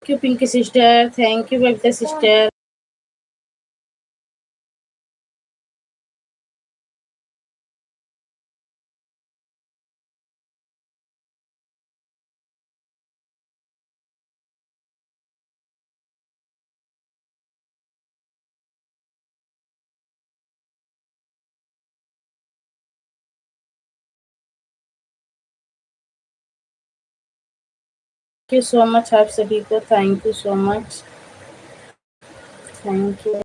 Speaker 1: you, Pinky sister. Thank you, Bhavita sister. Thank you so much, आप सभी को. Thank you so much. Thank you.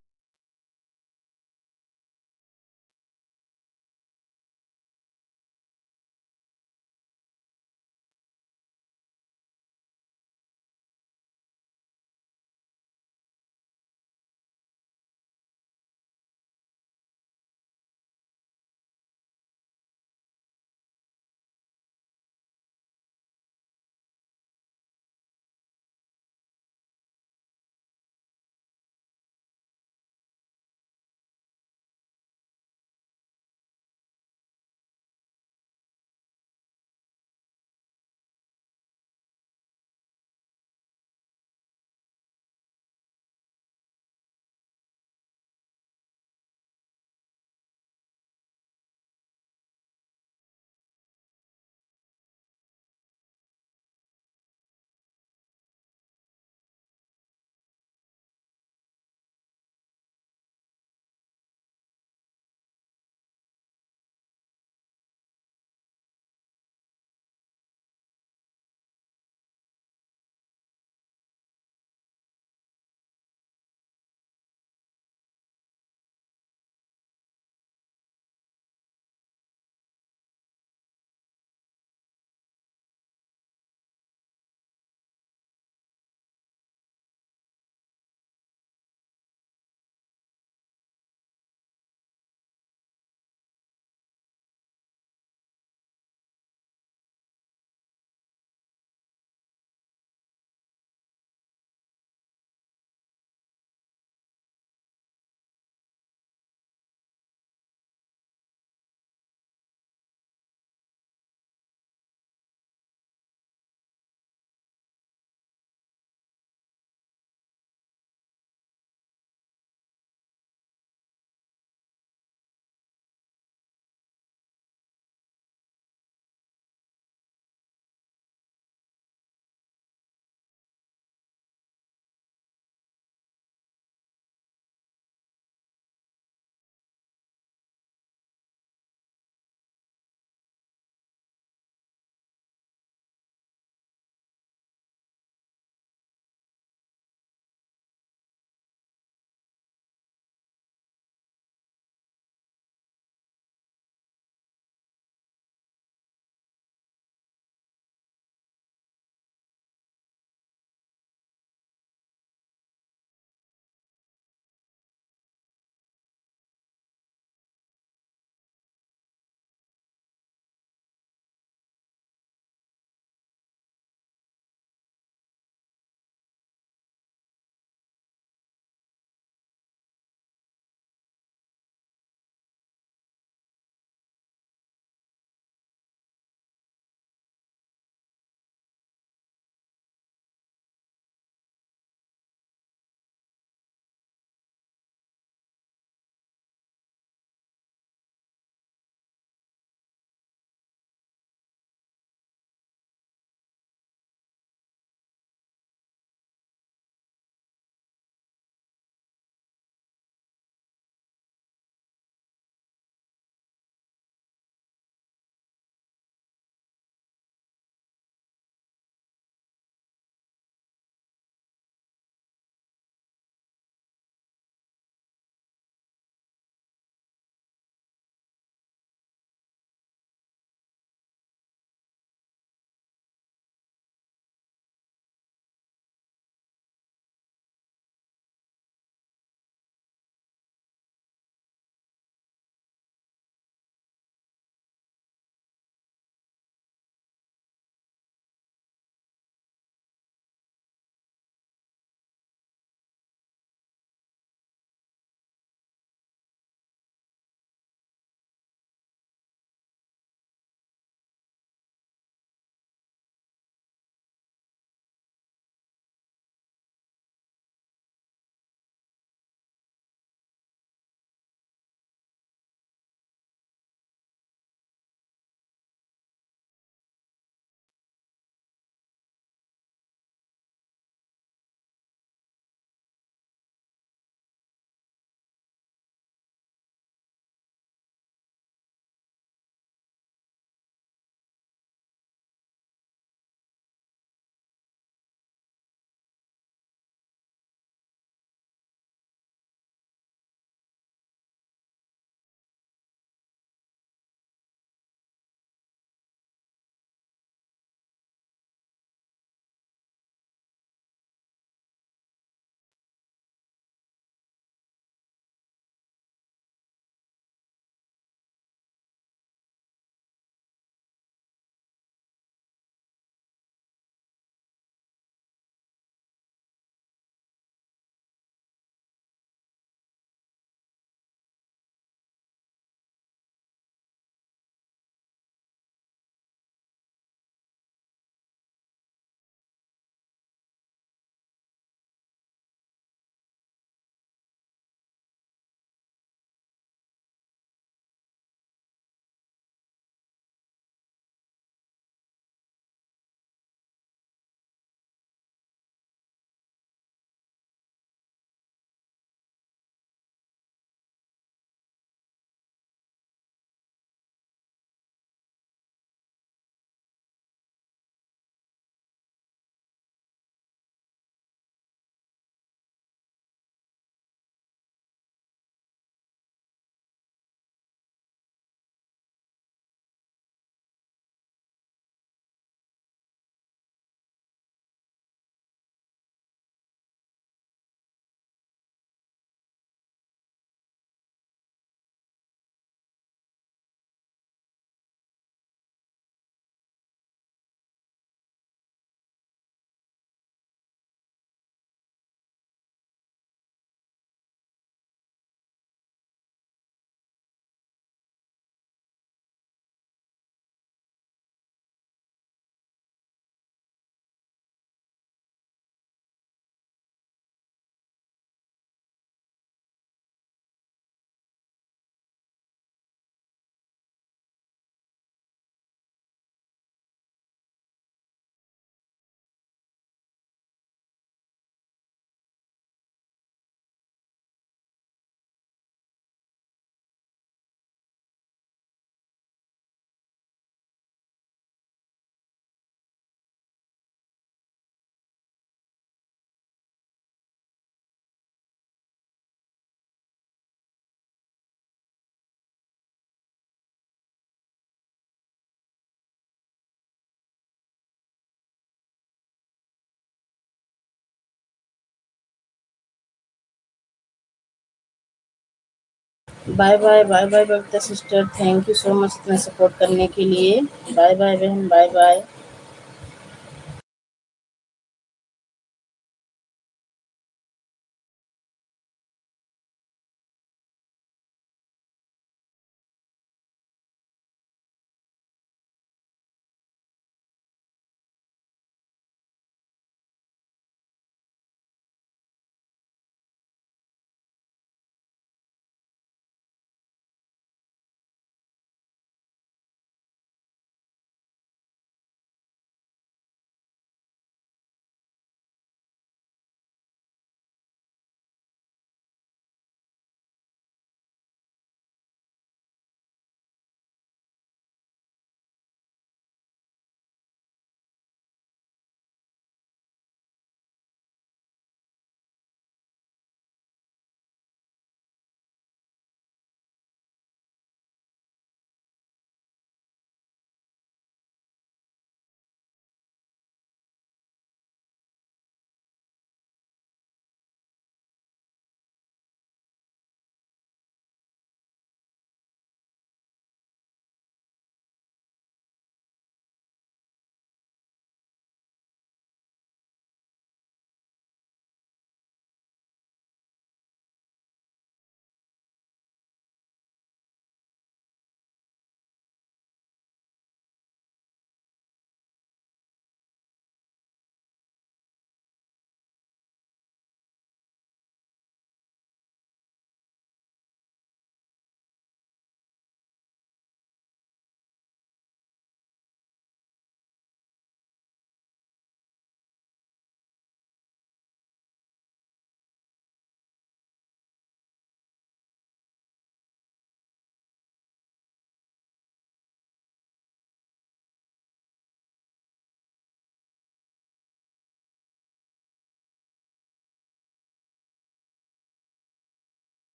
Speaker 1: Bye bye, bye bye Babita sister, thank you so much इतना support करने के लिए। बाय बाय बहन, बाय बाय।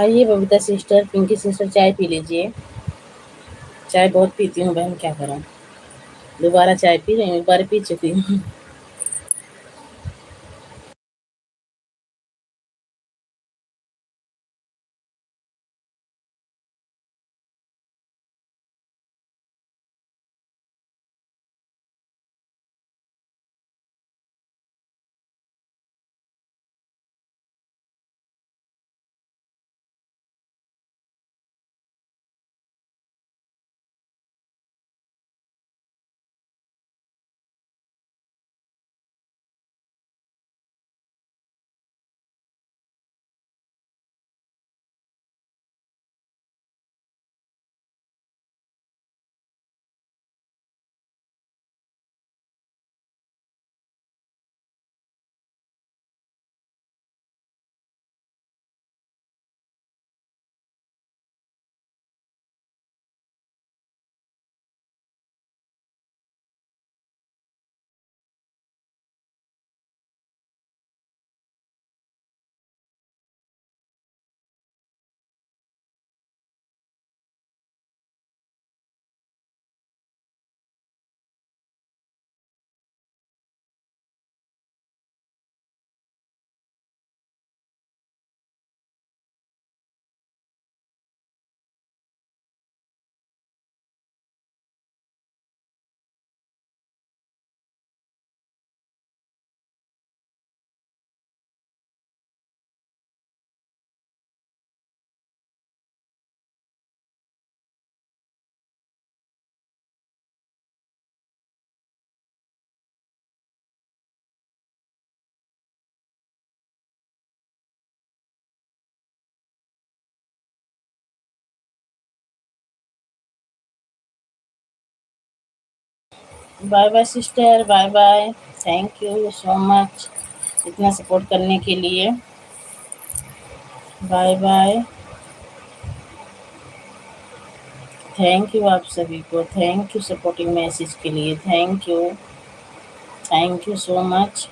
Speaker 1: आइए Babita sister, Pinky sister, चाय पी लीजिए। चाय बहुत पीती हूँ बहन, क्या करूँ। दोबारा चाय पी रही हूँ, एक बार पी चुकी हूँ। Bye bye sister, bye bye. Thank you so much इतना सपोर्ट करने के लिए। Bye bye. थैंक यू आप सभी को, थैंक यू सपोर्टिंग मैसेज के लिए, thank you so much.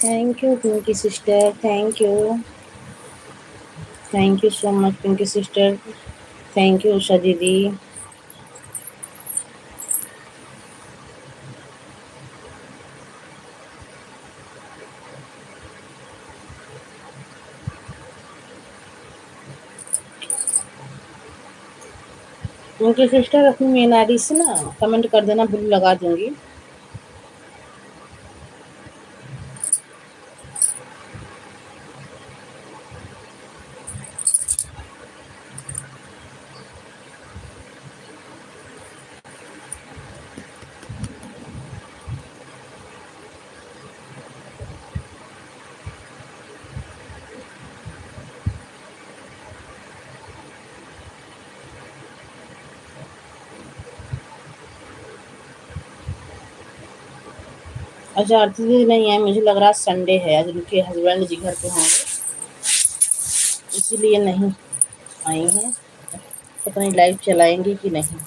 Speaker 1: Thank you Pinky sister, thank you, thank you so much Pinky sister, thank you Usha दीदी। पिंकी सिस्टर अपनी मेन आईडी से ना कमेंट कर देना, ब्लू लगा दूंगी। अच्छा आरती दीदी नहीं है, मुझे लग रहा है संडे है, आज उनके हस्बैंड जी घर पे होंगे, इसीलिए नहीं आई हैं। पता नहीं लाइव चलाएंगे कि नहीं।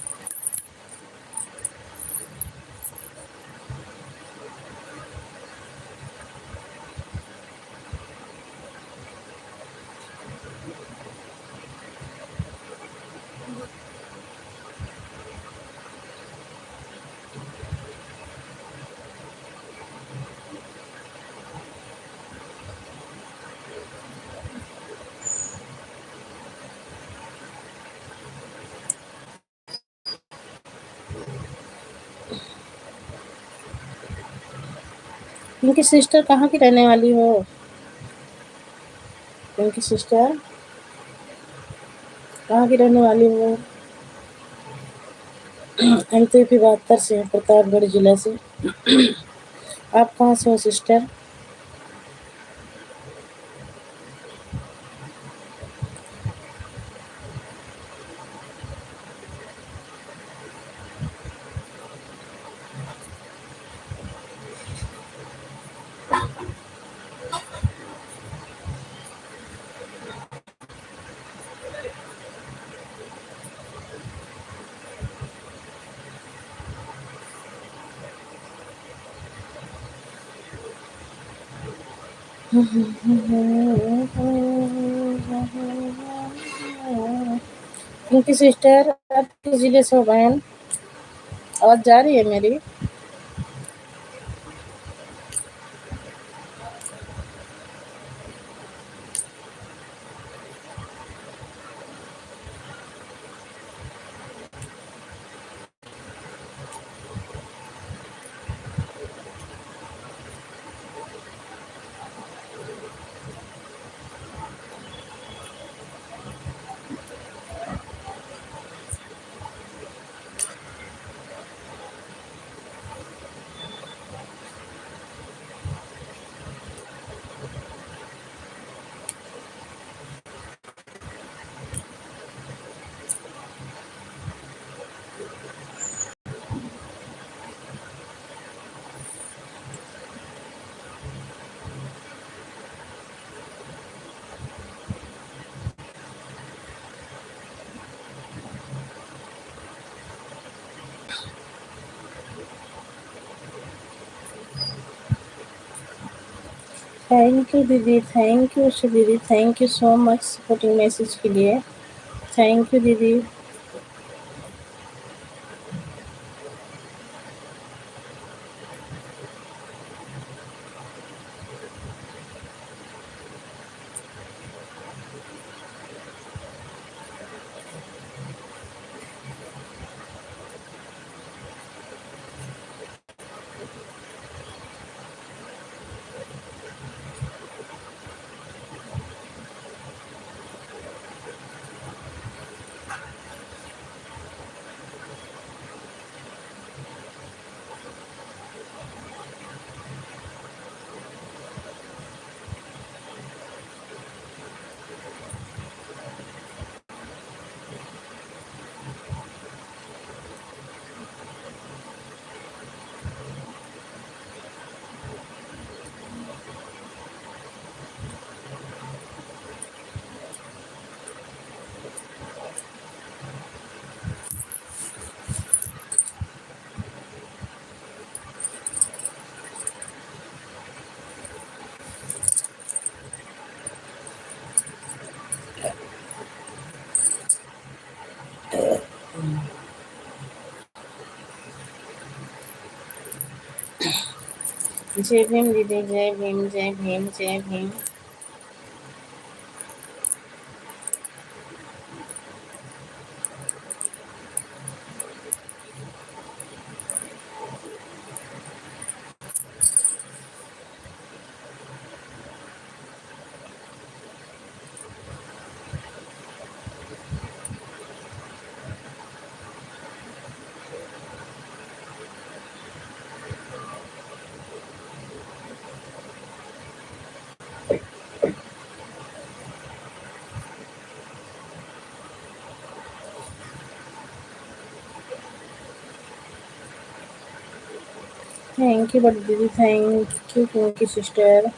Speaker 1: पिंकी सिस्टर कहाँ की रहने वाली हो? पिंकी सिस्टर कहाँ की रहने वाली हो? हम तो यूपी 72 से हैं, प्रतापगढ़ जिला से। आप कहाँ से हो सिस्टर? पिंकी सिस्टर आप किस जिले से हो बहन? आवाज जा रही है मेरी? थैंक यू दीदी, थैंक यू उषा दीदी, thank you so much supporting message के लिए। थैंक यू दीदी। जय भीम दीदी, जय भीम, जय भीम, जय भीम। थैंक यू बड़ी दीदी, thank you sister,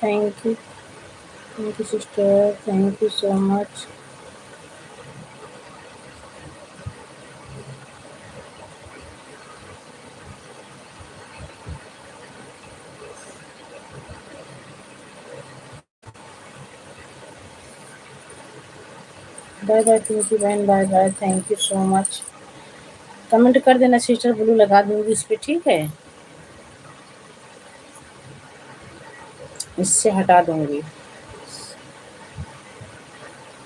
Speaker 1: thank you sister, thank you so much. Bye bye Pinky बहन, bye bye, thank you so much. Comment कर देना सिस्टर, ब्लू लगा दूंगी इस पे, ठीक है? इससे हटा दूंगी।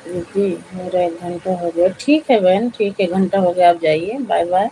Speaker 1: दीदी मेरा 1 घंटा हो गया। ठीक है बहन, ठीक है, घंटा हो गया, आप जाइए, बाय बाय।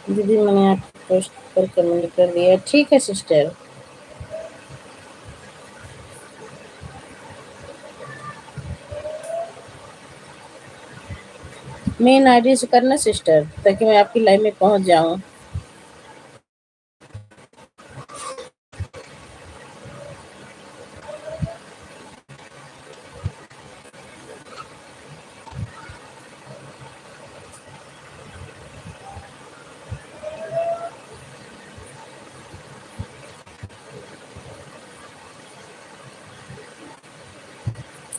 Speaker 1: दीदी मैंने आपको पोस्ट पर कमेंट कर दिया, ठीक है सिस्टर। मेन आईडी से करना सिस्टर, ताकि मैं आपकी लाइव में पहुंच जाऊं।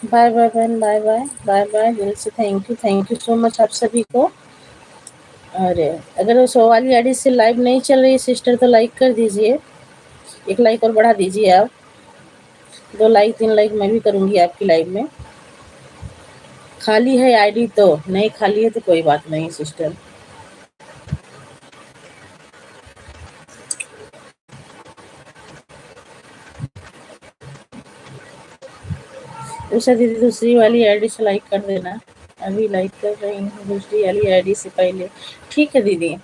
Speaker 1: बाय बाय बहन, बाय बाय, बाय बाय, दिल से थैंक यू सो मच आप सभी को। और अगर वो 100 वाली आईडी से लाइव नहीं चल रही सिस्टर तो लाइक कर दीजिए, 1 लाइक और बढ़ा दीजिए आप। 2 लाइक 3 लाइक मैं भी करूंगी आपकी लाइव में। खाली है आईडी तो, नहीं खाली है तो कोई बात नहीं सिस्टर। उषा दीदी दूसरी वाली आईडी से लाइक कर देना। अभी लाइक कर रही हूँ दूसरी वाली आईडी से पहले, ठीक है दीदी?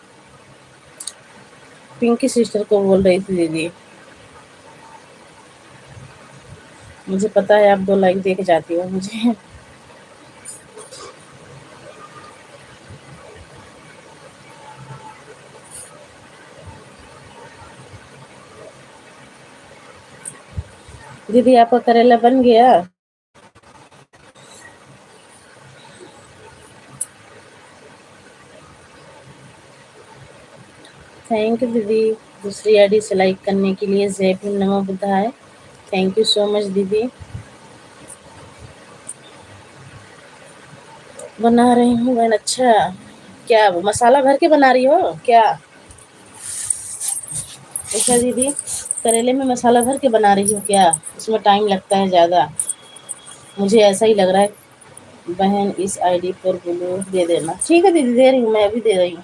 Speaker 1: पिंकी सिस्टर को बोल रही थी दीदी, मुझे पता है आप 2 लाइक दे के जाती हो मुझे। दीदी आपका करेला बन गया? थैंक यू दीदी दूसरी आईडी से लाइक करने के लिए। जय भीम, नमो बुद्धाय, थैंक यू सो मच दीदी। बना रही हूँ बहन। अच्छा, क्या मसाला भर के बना रही हो क्या? अच्छा दीदी, करेले में मसाला भर के बना रही हो क्या? इसमें टाइम लगता है ज़्यादा, मुझे ऐसा ही लग रहा है। बहन इस आईडी पर ब्लू दे देना, ठीक है दीदी, दे रही हूँ, मैं अभी दे रही हूँ।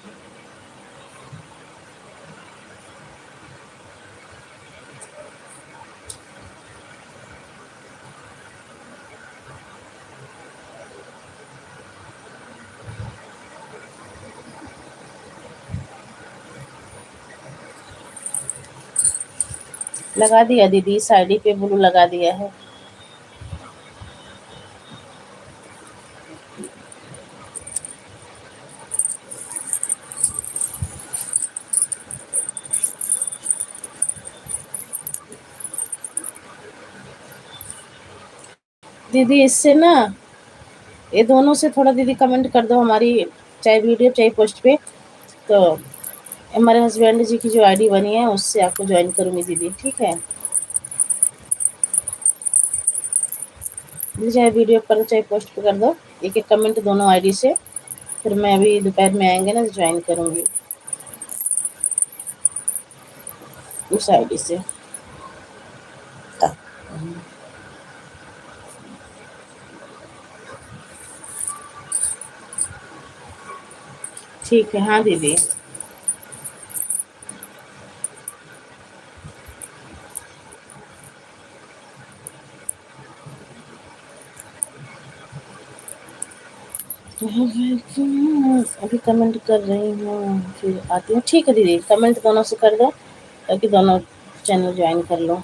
Speaker 1: लगा दिया दीदी, इस आईडी पे ब्लू लगा दिया है। दीदी इससे ना, ये दोनों से थोड़ा दीदी कमेंट कर दो हमारी, चाहे वीडियो चाहे पोस्ट पे, तो हमारे हस्बैंड जी की जो आईडी बनी है उससे आपको ज्वाइन करूँगी दीदी, ठीक है? दीदी चाहे वीडियो कर दो चाहे पोस्ट पे कर दो, एक-एक कमेंट दोनों आईडी से, फिर मैं अभी दोपहर में आएँगे ना तो ज्वाइन करूँगी उस आईडी से। ठीक है, हाँ दीदी। अभी कमेंट कर रही हूँ, फिर आती हूँ। ठीक है दीदी, कमेंट दोनों से कर दो ताकि दोनों चैनल ज्वाइन कर लो।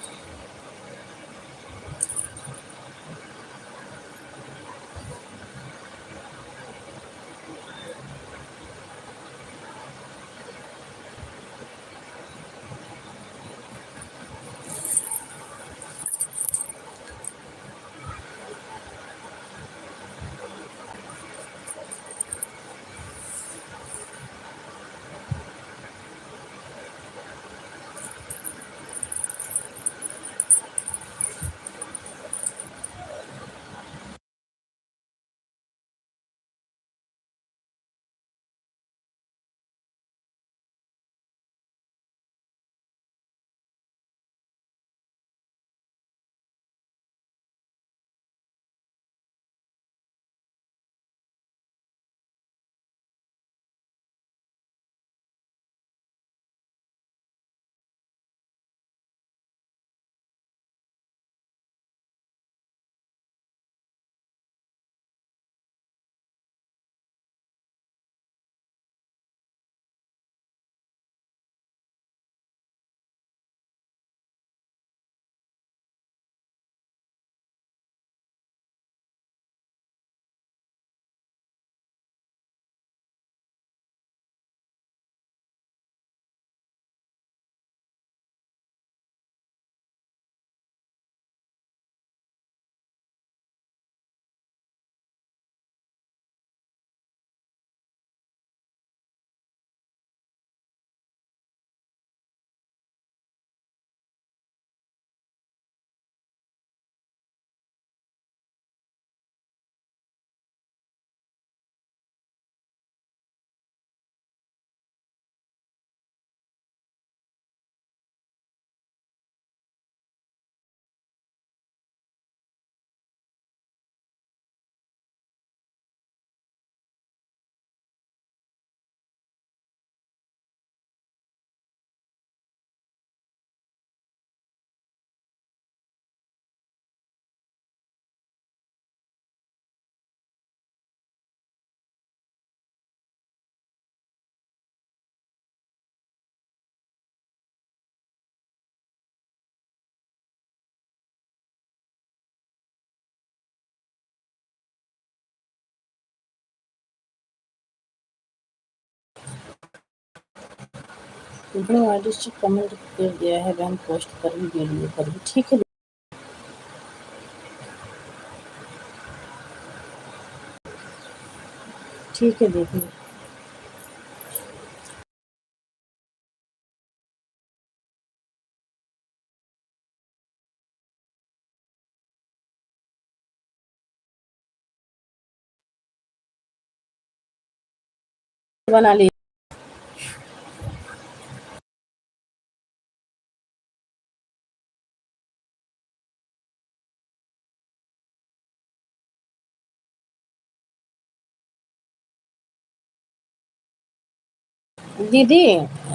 Speaker 1: दोनों आईडी से कमेंट कर दिया है, बहन पोस्ट कर भी वीडियो कर भी। ठीक है, ठीक है दीदी। बना ली दीदी,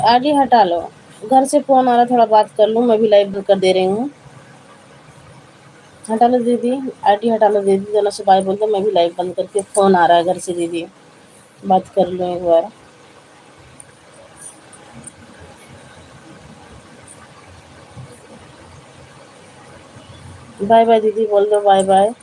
Speaker 1: आईडी हटा लो। घर से फ़ोन आ रहा है, थोड़ा बात कर लूँ, मैं भी लाइव बंद कर दे रही हूँ। हटा लो दीदी, आईडी हटा लो दीदी, दोनों से बाय बोल दो, मैं भी लाइव बंद करके फ़ोन आ रहा है घर से दीदी, बात कर लूँ एक बार। बाय बाय दीदी बोल दो, बाय बाय।